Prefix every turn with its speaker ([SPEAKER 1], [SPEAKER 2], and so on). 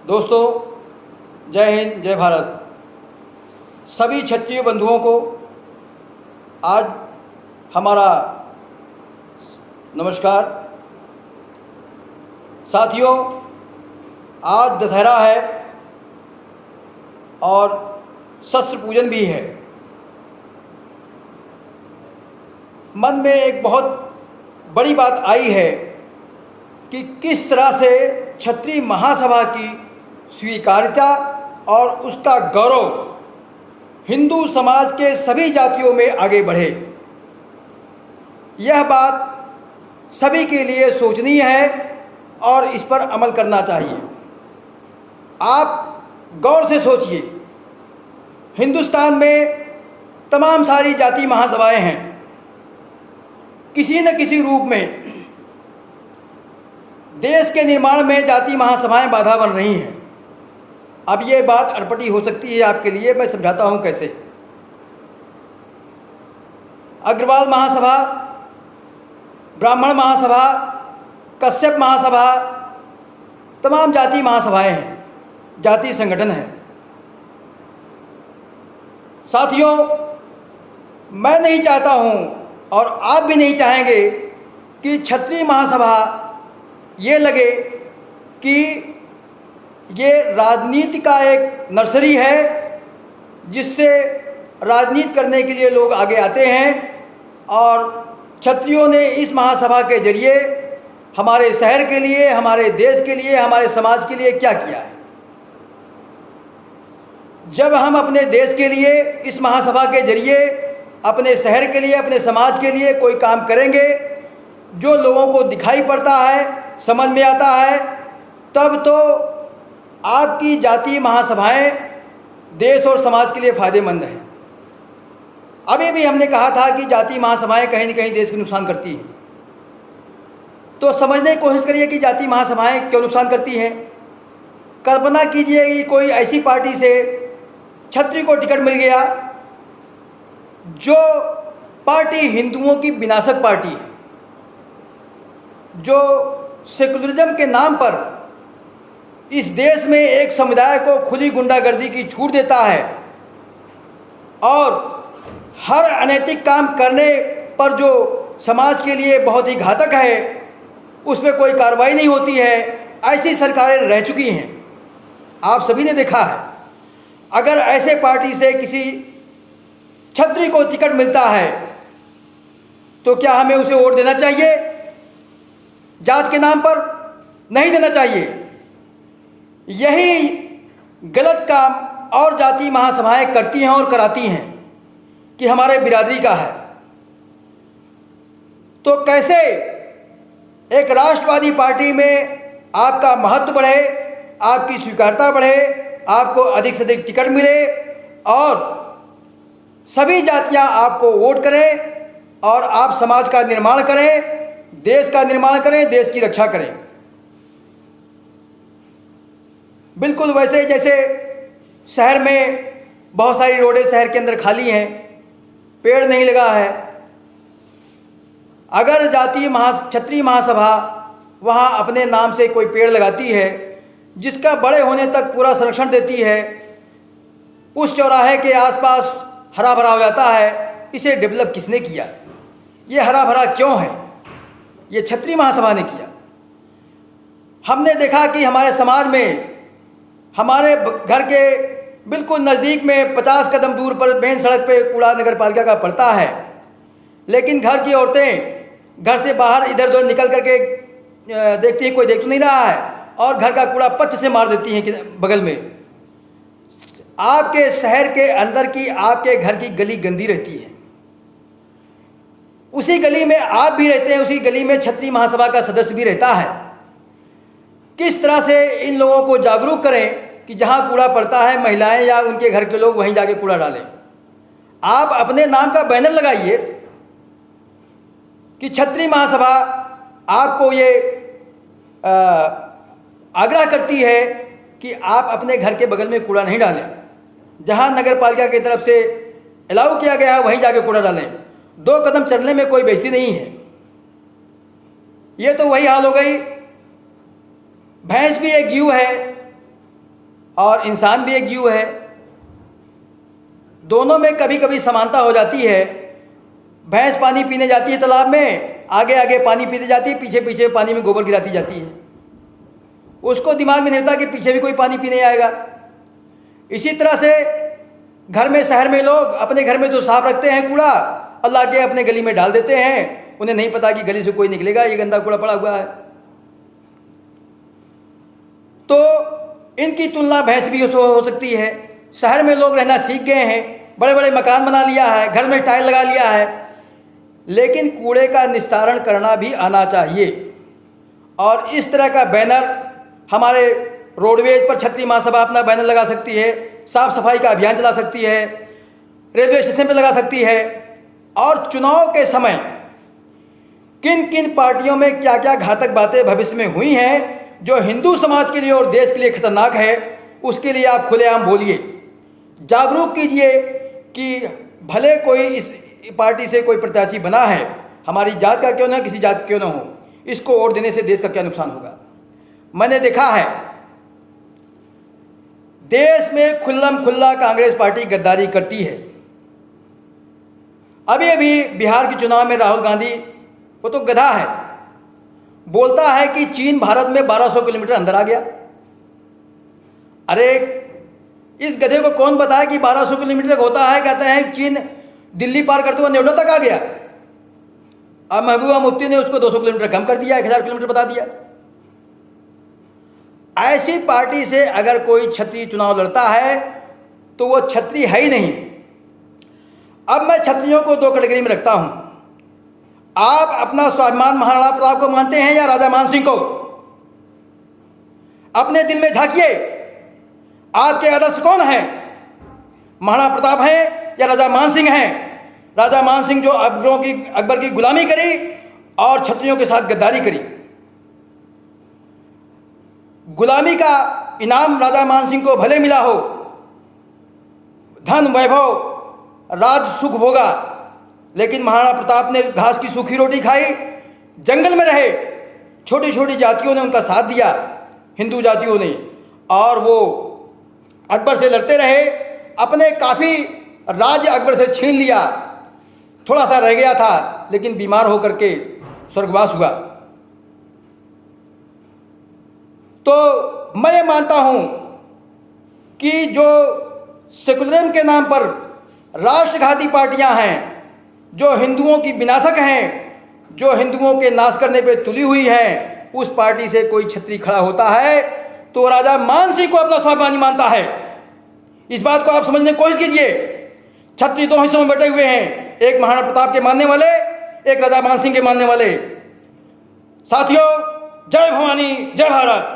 [SPEAKER 1] दोस्तों, जय हिंद, जय भारत। सभी क्षत्रिय बंधुओं को आज हमारा नमस्कार। साथियों, आज दशहरा है और शस्त्र पूजन भी है। मन में एक बहुत बड़ी बात आई है कि किस तरह से क्षत्रिय महासभा की स्वीकार्यता और उसका गौरव हिंदू समाज के सभी जातियों में आगे बढ़े। यह बात सभी के लिए सोचनीय है और इस पर अमल करना चाहिए। आप गौर से सोचिए, हिंदुस्तान में तमाम सारी जाति महासभाएं हैं। किसी न किसी रूप में देश के निर्माण में जाति महासभाएं बाधा बन रही हैं। अब ये बात अटपटी हो सकती है आपके लिए, मैं समझाता हूं कैसे। अग्रवाल महासभा, ब्राह्मण महासभा, कश्यप महासभा, तमाम जाति महासभाएं हैं, जाति संगठन हैं। साथियों, मैं नहीं चाहता हूं और आप भी नहीं चाहेंगे कि क्षत्रिय महासभा ये लगे कि ये राजनीति का एक नर्सरी है जिससे राजनीति करने के लिए लोग आगे आते हैं। और क्षत्रियों ने इस महासभा के जरिए हमारे शहर के लिए, हमारे देश के लिए, हमारे समाज के लिए क्या किया है। जब हम अपने देश के लिए इस महासभा के जरिए, अपने शहर के लिए, अपने समाज के लिए कोई काम करेंगे जो लोगों को दिखाई पड़ता है, समझ में आता है, तब तो आपकी जातीय महासभाएं देश और समाज के लिए फ़ायदेमंद हैं। अभी भी हमने कहा था कि जातीय महासभाएं कहीं न कहीं देश को नुकसान करती हैं। तो समझने की कोशिश करिए कि जातीय महासभाएं क्यों नुकसान करती हैं। कल्पना कीजिए कि कोई ऐसी पार्टी से क्षत्रिय को टिकट मिल गया जो पार्टी हिंदुओं की विनाशक पार्टी है, जो सेकुलरिज्म के नाम पर इस देश में एक समुदाय को खुली गुंडागर्दी की छूट देता है और हर अनैतिक काम करने पर जो समाज के लिए बहुत ही घातक है उस पर कोई कार्रवाई नहीं होती है। ऐसी सरकारें रह चुकी हैं, आप सभी ने देखा है। अगर ऐसे पार्टी से किसी क्षत्रिय को टिकट मिलता है तो क्या हमें उसे वोट देना चाहिए? जात के नाम पर नहीं देना चाहिए। यही गलत काम और जाति महासभाएं करती हैं और कराती हैं कि हमारे बिरादरी का है। तो कैसे एक राष्ट्रवादी पार्टी में आपका महत्व बढ़े, आपकी स्वीकार्यता बढ़े, आपको अधिक से अधिक टिकट मिले और सभी जातियां आपको वोट करें और आप समाज का निर्माण करें, देश का निर्माण करें, देश की रक्षा करें। बिल्कुल वैसे जैसे शहर में बहुत सारी रोडें शहर के अंदर खाली हैं, पेड़ नहीं लगा है। अगर क्षत्रिय महासभा वहाँ अपने नाम से कोई पेड़ लगाती है जिसका बड़े होने तक पूरा संरक्षण देती है, उस चौराहे के आसपास हरा भरा हो जाता है, इसे डेवलप किसने किया? ये हरा भरा क्यों है? ये क्षत्रिय महासभा ने किया। हमने देखा कि हमारे समाज में, हमारे घर के बिल्कुल नज़दीक में 50 कदम दूर पर मेन सड़क पे कूड़ा नगर पालिका का पड़ता है, लेकिन घर की औरतें घर से बाहर इधर उधर निकल करके देखती हैं, कोई देख तो नहीं रहा है, और घर का कूड़ा पच्च से मार देती हैं कि बगल में। आपके शहर के अंदर की, आपके घर की गली गंदी रहती है, उसी गली में आप भी रहते हैं, उसी गली में क्षत्रिय महासभा का सदस्य भी रहता है। किस तरह से इन लोगों को जागरूक करें कि जहां कूड़ा पड़ता है, महिलाएं या उनके घर के लोग वहीं जाके कूड़ा डालें। आप अपने नाम का बैनर लगाइए कि क्षत्रिय महासभा आपको ये आग्रह करती है कि आप अपने घर के बगल में कूड़ा नहीं डालें, जहां नगर पालिका की तरफ से अलाउ किया गया है वहीं जाके कूड़ा डालें। 2 कदम चलने में कोई बेइज्जती नहीं है। ये तो वही हाल हो गई। भैंस भी एक जीव है, और इंसान भी एक जीव है। दोनों में कभी कभी समानता हो जाती है। भैंस पानी पीने जाती है तालाब में, आगे आगे पानी पीने जाती है, पीछे पीछे पानी में गोबर गिराती जाती है। उसको दिमाग में नहीं रहता कि पीछे भी कोई पानी पीने आएगा। इसी तरह से घर में, शहर में लोग अपने घर में तो साफ रखते हैं कूड़ा, अल्लाह के अपने गली में डाल देते हैं। उन्हें नहीं पता कि गली से कोई निकलेगा, ये गंदा कूड़ा पड़ा हुआ है। तो इनकी तुलना भैंस भी हो सकती है। शहर में लोग रहना सीख गए हैं, बड़े बड़े मकान बना लिया है, घर में टाइल लगा लिया है, लेकिन कूड़े का निस्तारण करना भी आना चाहिए। और इस तरह का बैनर हमारे रोडवेज पर छतरी महासभा अपना बैनर लगा सकती है, साफ सफाई का अभियान चला सकती है, रेलवे स्टेशन पर लगा सकती है। और चुनाव के समय किन किन पार्टियों में क्या क्या घातक बातें भविष्य में हुई हैं जो हिंदू समाज के लिए और देश के लिए खतरनाक है, उसके लिए आप खुलेआम बोलिए, जागरूक कीजिए कि भले कोई इस पार्टी से कोई प्रत्याशी बना है, हमारी जात का क्यों ना, किसी जात क्यों ना हो, इसको वोट देने से देश का क्या नुकसान होगा। मैंने देखा है देश में खुल्लम खुल्ला कांग्रेस पार्टी गद्दारी करती है। अभी अभी बिहार के चुनाव में राहुल गांधी, वो तो गधा है, बोलता है कि चीन भारत में 1200 किलोमीटर अंदर आ गया। अरे इस गधे को कौन बताया कि 1200 किलोमीटर होता है? कहते हैं चीन दिल्ली पार करते हुए नोएडा तक आ गया। अब महबूबा मुफ्ती ने उसको 200 किलोमीटर कम कर दिया, 1000 किलोमीटर बता दिया। ऐसी पार्टी से अगर कोई छत्री चुनाव लड़ता है तो वो छत्री है ही नहीं। अब मैं छत्रियों को दो कैटेगरी में रखता हूं। आप अपना स्वाभिमान महाराणा प्रताप को मानते हैं या राजा मान सिंह को? अपने दिल में झांकिए, आपके आदर्श कौन है? महाराणा प्रताप हैं या राजा मान सिंह हैं? राजा मान सिंह जो अकबर की गुलामी करी और छत्रियों के साथ गद्दारी करी। गुलामी का इनाम राजा मान सिंह को भले मिला हो, धन वैभव राज सुख भोगा, लेकिन महाराणा प्रताप ने घास की सूखी रोटी खाई, जंगल में रहे, छोटी छोटी जातियों ने उनका साथ दिया, हिंदू जातियों ने, और वो अकबर से लड़ते रहे। अपने काफ़ी राज्य अकबर से छीन लिया, थोड़ा सा रह गया था, लेकिन बीमार होकर के स्वर्गवास हुआ। तो मैं ये मानता हूं कि जो सेकुलरिज्म के नाम पर राष्ट्रघाती पार्टियां हैं, जो हिंदुओं की विनाशक हैं, जो हिंदुओं के नाश करने पे तुली हुई हैं, उस पार्टी से कोई छत्री खड़ा होता है तो राजा मान सिंह को अपना स्वाभिमानी मानता है। इस बात को आप समझने की कोशिश कीजिए। छत्री दो हिस्सों में बटे हुए हैं, एक महाराणा प्रताप के मानने वाले, एक राजा मान सिंह के मानने वाले। साथियों, जय भवानी, जय भारत।